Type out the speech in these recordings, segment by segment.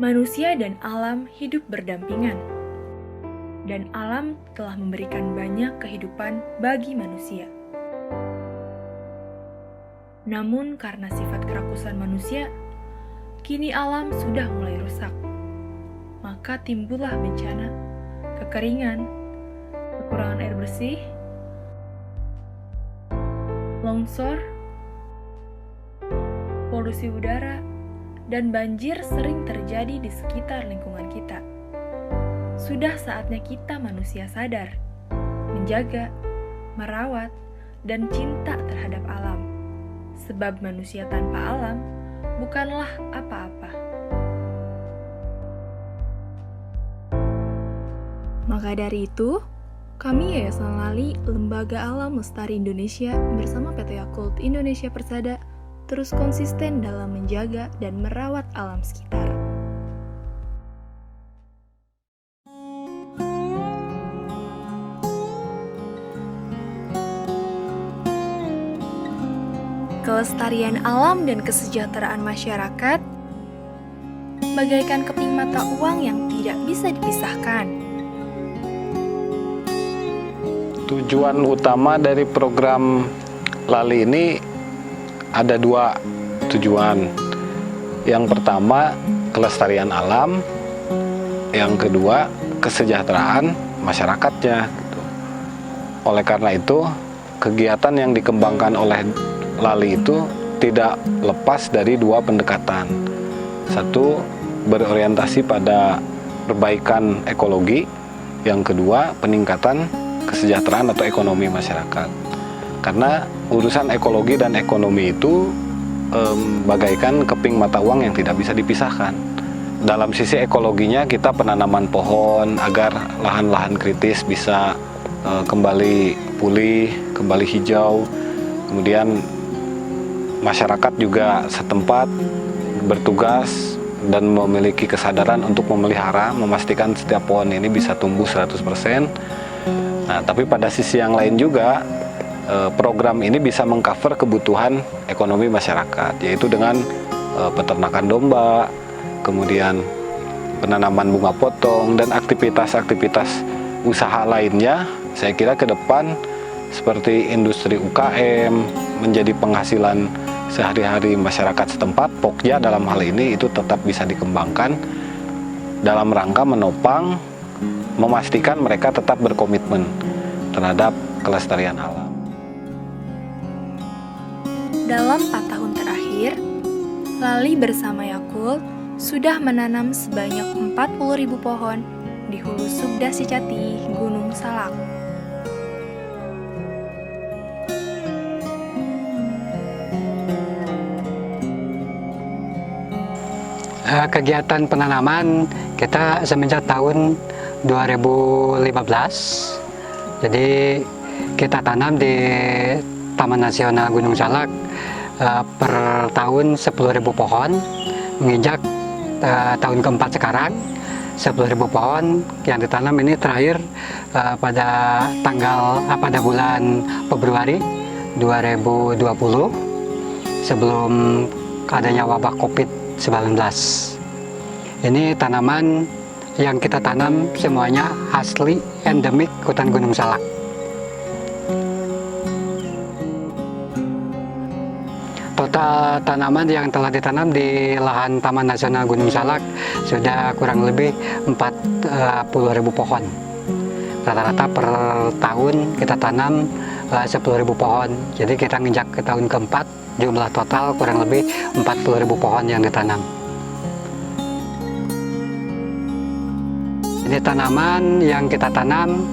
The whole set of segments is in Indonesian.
Manusia dan alam hidup berdampingan, dan alam telah memberikan banyak kehidupan bagi manusia. Namun karena sifat kerakusan manusia, kini alam sudah mulai rusak. Maka timbullah bencana, kekeringan, kekurangan air bersih, longsor, polusi udara, dan banjir sering terjadi di sekitar lingkungan kita. Sudah saatnya kita manusia sadar, menjaga, merawat, dan cinta terhadap alam. Sebab manusia tanpa alam bukanlah apa-apa. Maka dari itu, kami Yayasan Lali, Lembaga Alam Lestari Indonesia bersama PT Yakult Indonesia Persada terus konsisten dalam menjaga dan merawat alam sekitar. Kelestarian alam dan kesejahteraan masyarakat bagaikan keping mata uang yang tidak bisa dipisahkan. Tujuan utama dari program Lali ini ada dua tujuan. Yang pertama, kelestarian alam. Yang kedua, kesejahteraan masyarakatnya. Oleh karena itu, kegiatan yang dikembangkan oleh Lali itu tidak lepas dari dua pendekatan. Satu, berorientasi pada perbaikan ekologi. Yang kedua, peningkatan kesejahteraan atau ekonomi masyarakat. Karena urusan ekologi dan ekonomi itu bagaikan keping mata uang yang tidak bisa dipisahkan. Dalam sisi ekologinya, kita penanaman pohon agar lahan-lahan kritis bisa kembali pulih, kembali hijau. Kemudian masyarakat juga setempat bertugas dan memiliki kesadaran untuk memelihara, memastikan setiap pohon ini bisa tumbuh 100%. Nah, tapi pada sisi yang lain juga, program ini bisa mengcover kebutuhan ekonomi masyarakat, yaitu dengan peternakan domba, kemudian penanaman bunga potong, dan aktivitas-aktivitas usaha lainnya. Saya kira ke depan seperti industri UKM, menjadi penghasilan sehari-hari masyarakat setempat, Pokja dalam hal ini itu tetap bisa dikembangkan dalam rangka menopang, memastikan mereka tetap berkomitmen terhadap kelestarian alam. Dalam 4 tahun terakhir, Lali bersama Yakult sudah menanam sebanyak 40.000 pohon di Hulu Subda Secati, Gunung Salak. Kegiatan penanaman kita semenjak tahun 2015. Jadi kita tanam di Taman Nasional Gunung Salak per tahun 10.000 pohon, menginjak tahun keempat sekarang 10.000 pohon yang ditanam ini terakhir pada bulan Februari 2020 sebelum adanya wabah COVID-19. Ini tanaman yang kita tanam semuanya asli endemik hutan Gunung Salak. Total tanaman yang telah ditanam di lahan Taman Nasional Gunung Salak sudah kurang lebih 40.000 pohon. Rata-rata per tahun kita tanam 10.000 pohon. Jadi kita nginjak ke tahun keempat, jumlah total kurang lebih 40.000 pohon yang ditanam. Ini tanaman yang kita tanam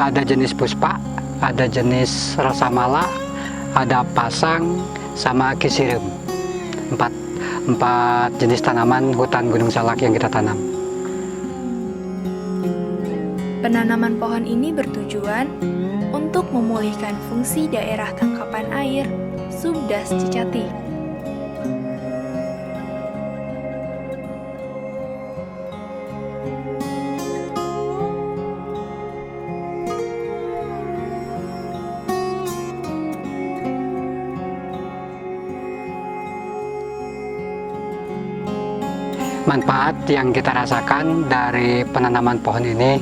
ada jenis puspa, ada jenis rosamala, ada pasang, sama kisirim. Empat jenis tanaman hutan Gunung Salak yang kita tanam. Penanaman pohon ini bertujuan untuk memulihkan fungsi daerah tangkapan air Subdas Cicati. manfaat yang kita rasakan dari penanaman pohon ini,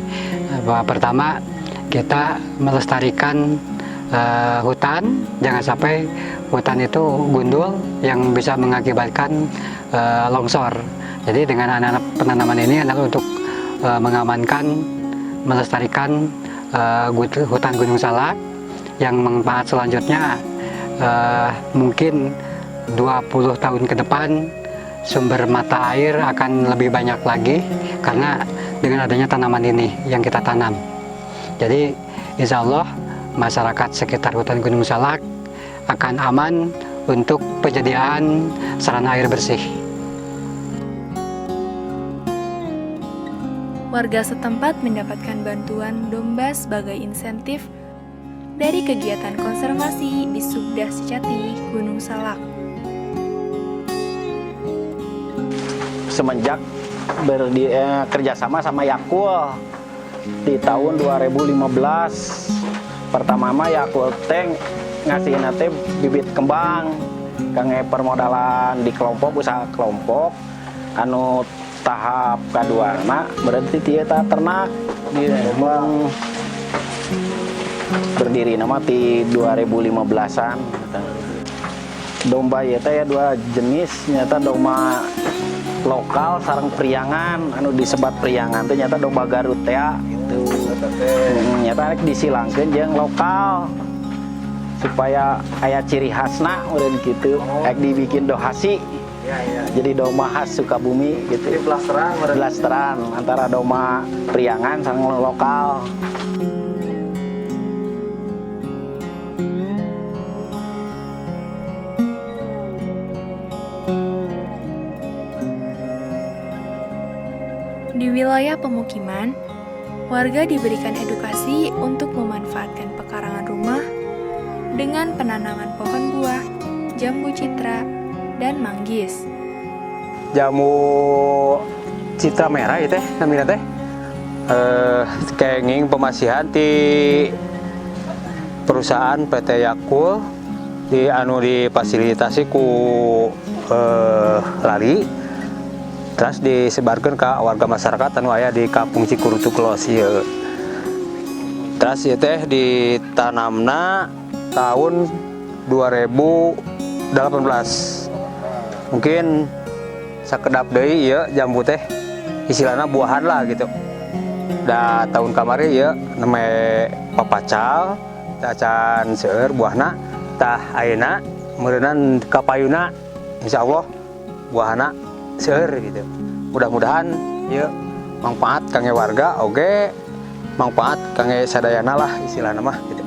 pertama kita melestarikan hutan, jangan sampai hutan itu gundul yang bisa mengakibatkan longsor. Jadi dengan anak-anak penanaman ini adalah untuk mengamankan, melestarikan hutan Gunung Salak, yang manfaat selanjutnya mungkin 20 tahun ke depan sumber mata air akan lebih banyak lagi karena dengan adanya tanaman ini yang kita tanam. Jadi insya Allah masyarakat sekitar hutan Gunung Salak akan aman untuk penyediaan sarana air bersih. Warga setempat mendapatkan bantuan domba sebagai insentif dari kegiatan konservasi di Subdah Secati, Gunung Salak. Semenjak kerjasama sama Yakult di tahun 2015, pertama Yakult Tank ngasih nate bibit kembang kangge permodalan di kelompok, usaha kelompok anu tahap kedua berarti tieta ternak di memang berdiri nama di 2015-an. Domba ya dua jenis, nyata domba lokal sarang priangan anu disebat priangan ternyata domba Garut ya itu nyata disilangkeun jeung lokal supaya aya ciri khasna udah gitu dibikin dohasi jadi domba khas Sukabumi gitu blasteran antara domba priangan sareng lokal. Di wilayah pemukiman, warga diberikan edukasi untuk memanfaatkan pekarangan rumah dengan penanaman pohon buah, jambu citra, dan manggis. Jamu citra merah itu namanya teh kenging pemasihan di perusahaan PT Yakult di anu difasilitasi ku Lali. Terus disebarkan ke warga masyarakat anu aya di Kampung Cikurutu Kelos ieu. Terus ieu teh ditanamna tahun 2018. Mungkin sakedap deui ieu jambu teh istilahna buahan lah gitu. Da tahun kamari ieu neme papacal, tacan seueur buahna, tah ayeuna meureunna kapayuna insyaallah buahna seueur gitu. Mudah-mudahan ya manfaat kangge warga oge manfaat kangge sadayana lah istilahna mah gitu.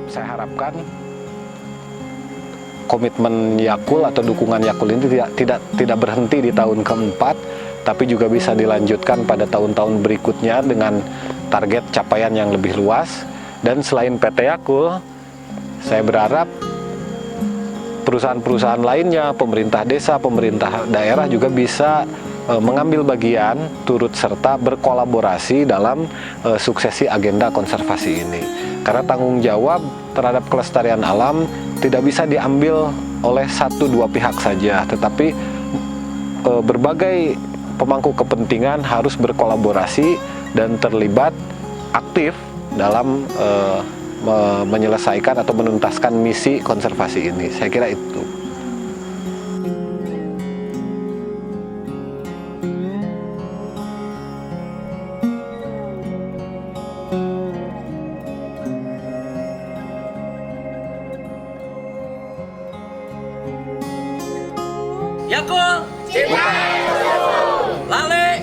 Saya harapkan komitmen Yakult atau dukungan Yakult ini tidak berhenti di tahun keempat, tapi juga bisa dilanjutkan pada tahun-tahun berikutnya dengan target capaian yang lebih luas. Dan selain PT Yakult, saya berharap perusahaan-perusahaan lainnya, pemerintah desa, pemerintah daerah juga bisa mengambil bagian, turut serta berkolaborasi dalam suksesi agenda konservasi ini. Karena tanggung jawab terhadap kelestarian alam tidak bisa diambil oleh 1-2 pihak saja, tetapi berbagai pemangku kepentingan harus berkolaborasi dan terlibat aktif dalam menyelesaikan atau menuntaskan misi konservasi ini. Saya kira itu. Yakult, Lale,